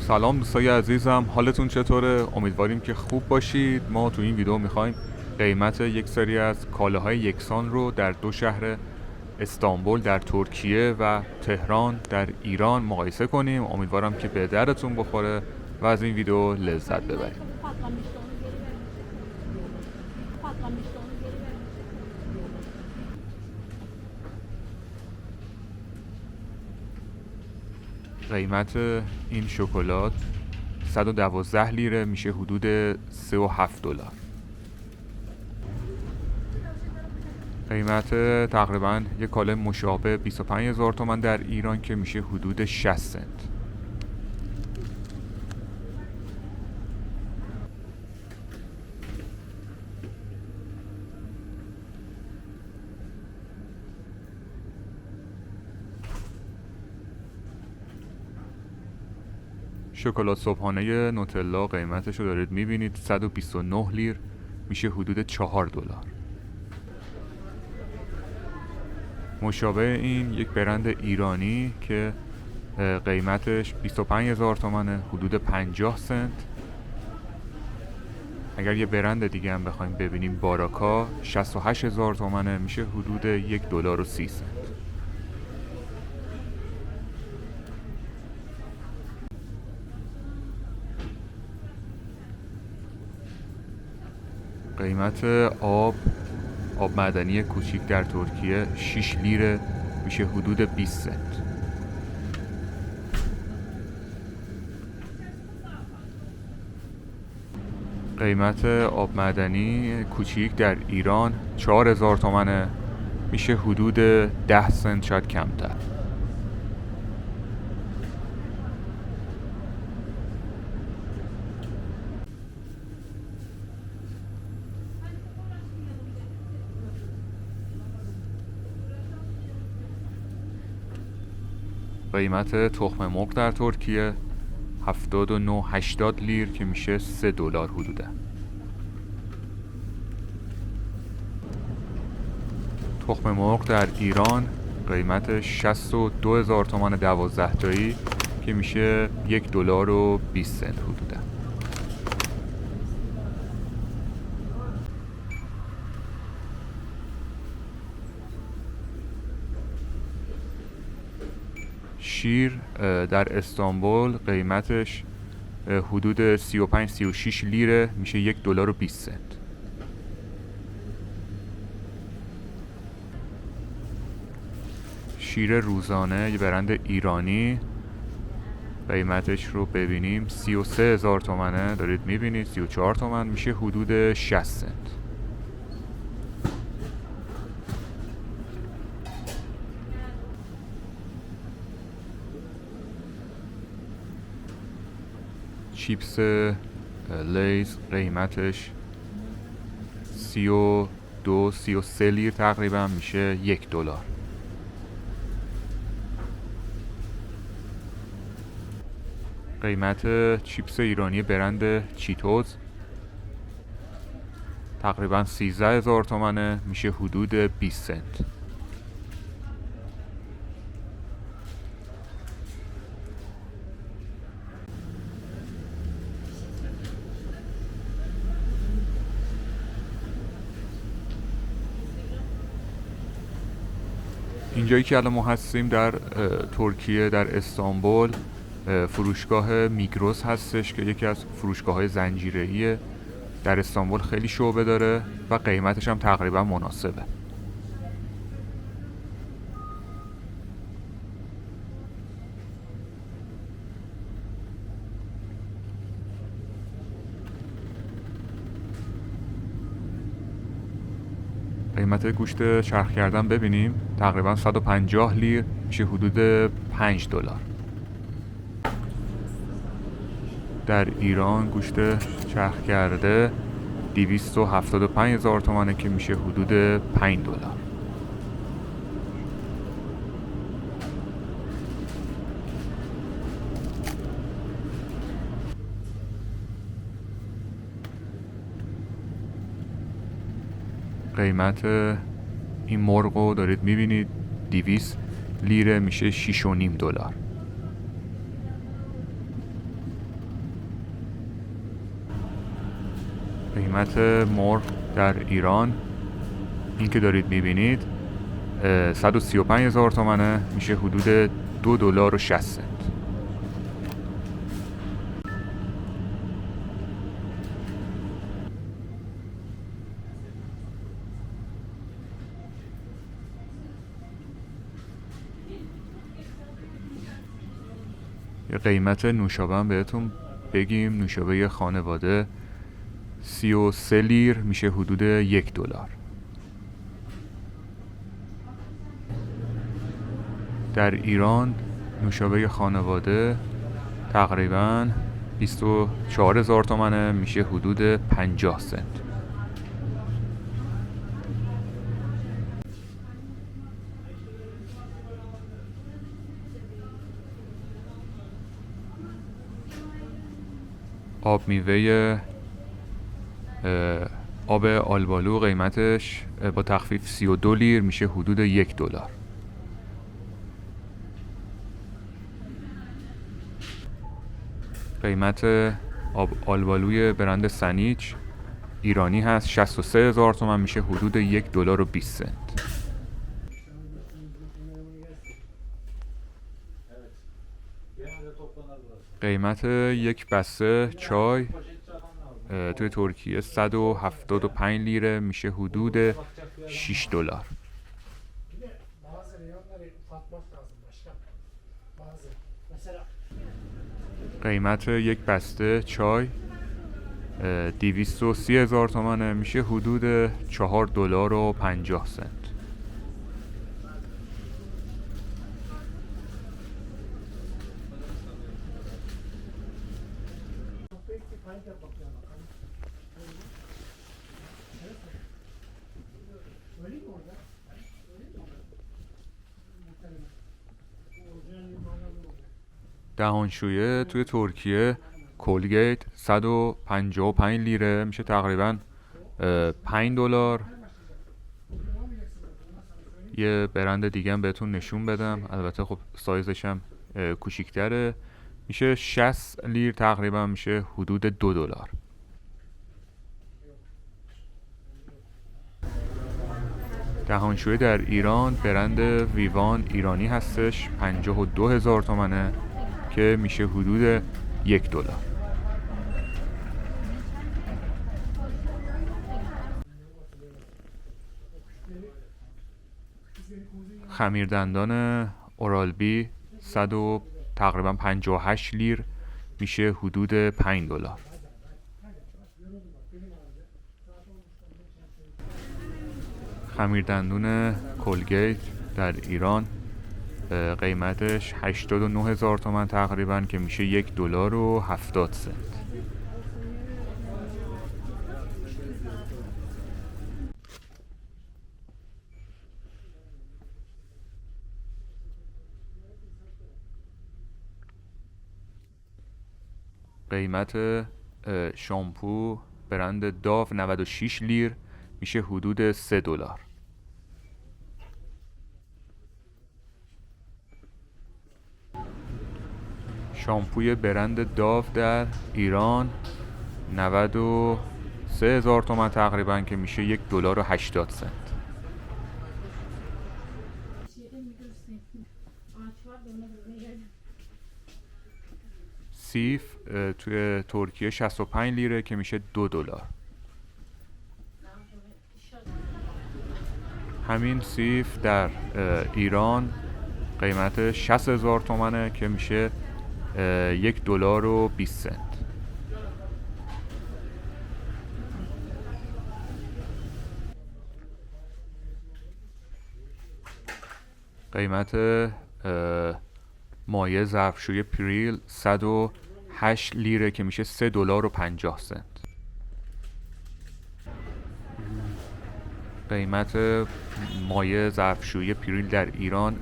سلام دوستای عزیزم، حالتون چطوره؟ امیدواریم که خوب باشید. ما تو این ویدیو میخوایم قیمت یک سری از کالاهای یکسان رو در دو شهر استانبول در ترکیه و تهران در ایران مقایسه کنیم. امیدوارم که به دردتون بخوره و از این ویدیو لذت ببرید. قیمت این شکلات 112 لیره میشه حدود 3.7 دلار. قیمت تقریبا یک کالای مشابه 25,000 تومان در ایران که میشه حدود 60 سنت. شکلات صبحانه نوتلا قیمتش رو دارید میبینید 129 لیر میشه حدود 4 دلار. مشابه این یک برند ایرانی که قیمتش 25,000 تومانه حدود 50 سنت. اگر یه برند دیگه هم بخوایم ببینیم باراکا 68,000 تومانه میشه حدود 1 دلار و 30 سنت. قیمت آب معدنی کوچیک در ترکیه 6 لیره میشه حدود 20 سنت. قیمت آب معدنی کوچیک در ایران 4,000 تومانه میشه حدود 10 سنت شاید کمتر. قیمت تخم مرغ در ترکیه 79-80 لیر که میشه 3 دلار حدودا. تخم مرغ در ایران قیمت 62,000 تومان 12 تایی که میشه 1 دلار و 20 سنت حدودا. شیر در استانبول قیمتش حدود 35-36 لیره میشه 1 دلار و 20 سنت. شیر روزانه یه برند ایرانی قیمتش رو ببینیم 33,000 تومانه دارید میبینید 34 تومن میشه حدود 60 سنت. چیپس لیز قیمتش 32-33 لیر تقریبا میشه 1 دلار. قیمت چیپس ایرانی برند چیتوز تقریبا 13,000 تومانه میشه حدود 20 سنت. اینجایی که الان ما هستیم در ترکیه در استانبول فروشگاه میگروس هستش که یکی از فروشگاه‌های زنجیره‌ای در استانبول خیلی شعبه داره و قیمتش هم تقریبا مناسبه. قیمت گوشت چرخ کردن ببینیم تقریبا 150 لیر میشه حدود 5 دلار. در ایران گوشت چرخ کرده 275,000 تومانه که میشه حدود 5 دلار. قیمت این مرغ رو دارید میبینید 200 لیره میشه 6.5 دلار. قیمت مرغ در ایران این که دارید میبینید 135,000 تومنه، میشه حدود $2.60. یه قیمت نوشابه هم بهتون بگیم. نوشابه خانواده 33 لیر میشه حدود $1. در ایران نوشابه خانواده تقریبا 24,000 تومنه، میشه حدود 50 سنت. آب میوه آب آلبالو قیمتش با تخفیف 32 لیر میشه حدود $1. قیمت آب آلبالوی برند سنیچ ایرانی هست 63,000 تومان، میشه حدود $1.20. قیمت یک بسته چای توی ترکیه 175 لیره میشه حدود $6. قیمت یک بسته چای 230,000 تومانه، میشه حدود $4.50. دهانشویه توی ترکیه کولگیت 155 لیره میشه تقریبا $5. یه برند دیگه هم بهتون نشون بدم، البته خب سایزش هم کوچیک‌تره، میشه 60 لیر تقریبا، میشه حدود $2. دهانشویه در ایران برند ویوان ایرانی هستش 52,000 تومنه که میشه حدود $1. خمیردندان اورال بی تقریبا 58 لیر میشه حدود $5. خمیردندون کولگیت در ایران قیمتش 89,000 تومان تقریبا که میشه $1.70. قیمت شامپو برند داو 96 لیر میشه حدود $3. شامپوی برند داو در ایران 93,000 تومان تقریبا که میشه $1.80. سیف توی ترکیه 65 لیره که میشه $2. همین سیف در ایران قیمت 60,000 تومانه که میشه $1.20. قیمت مایع ظرفشویی پریل 108 لیره که میشه $3.50. قیمت مایع ظرفشویی پریل در ایران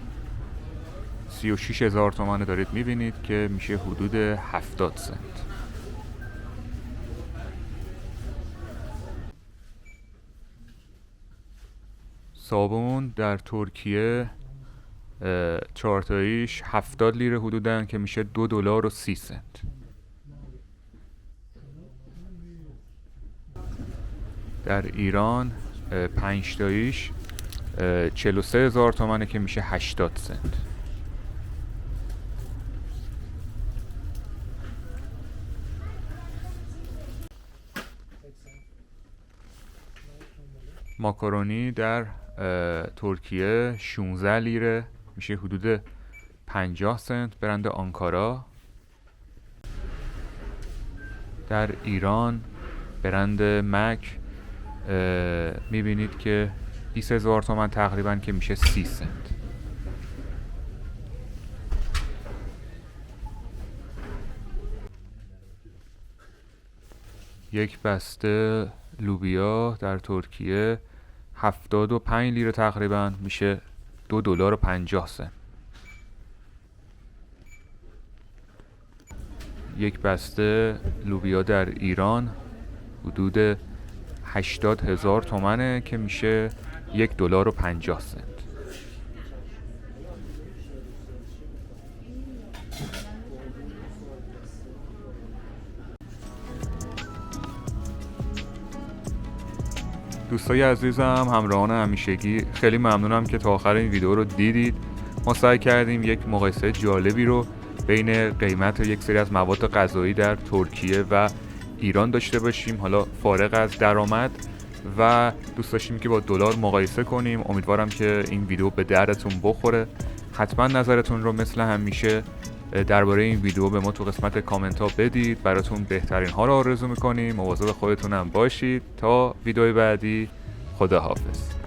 36,000 تومانه دارید میبینید که میشه حدود 70 سنت. صابون در ترکیه چهارتاییش 70 لیره حدوداً که میشه $2.30. در ایران 5 تاییش 43,000 تومنه که میشه 80 سنت. ماکارونی در ترکیه 16 لیره میشه حدود 50 سنت، برند آنکارا. در ایران برند مک میبینید که 20,000 تومن تقریبا که میشه 30 سنت. یک بسته لوبیا در ترکیه 75 لیره تقریبا میشه $2.50. یک بسته لوبیا در ایران حدود 80,000 تومنه که میشه $1.50. دوستای عزیزم، همراهان همیشگی، خیلی ممنونم که تا آخر این ویدیو رو دیدید. ما سعی کردیم یک مقایسه جالبی رو بین قیمت یک سری از مواد غذایی در ترکیه و ایران داشته باشیم، حالا فارغ از درآمد، و دوست داشتیم که با دلار مقایسه کنیم. امیدوارم که این ویدیو به دردتون بخوره. حتما نظرتون رو مثل همیشه درباره این ویدیو به ما تو قسمت کامنت ها بدید. براتون بهترین ها رو آرزو میکنیم. مواظب خودتون هم باشید. تا ویدیوی بعدی، خداحافظ.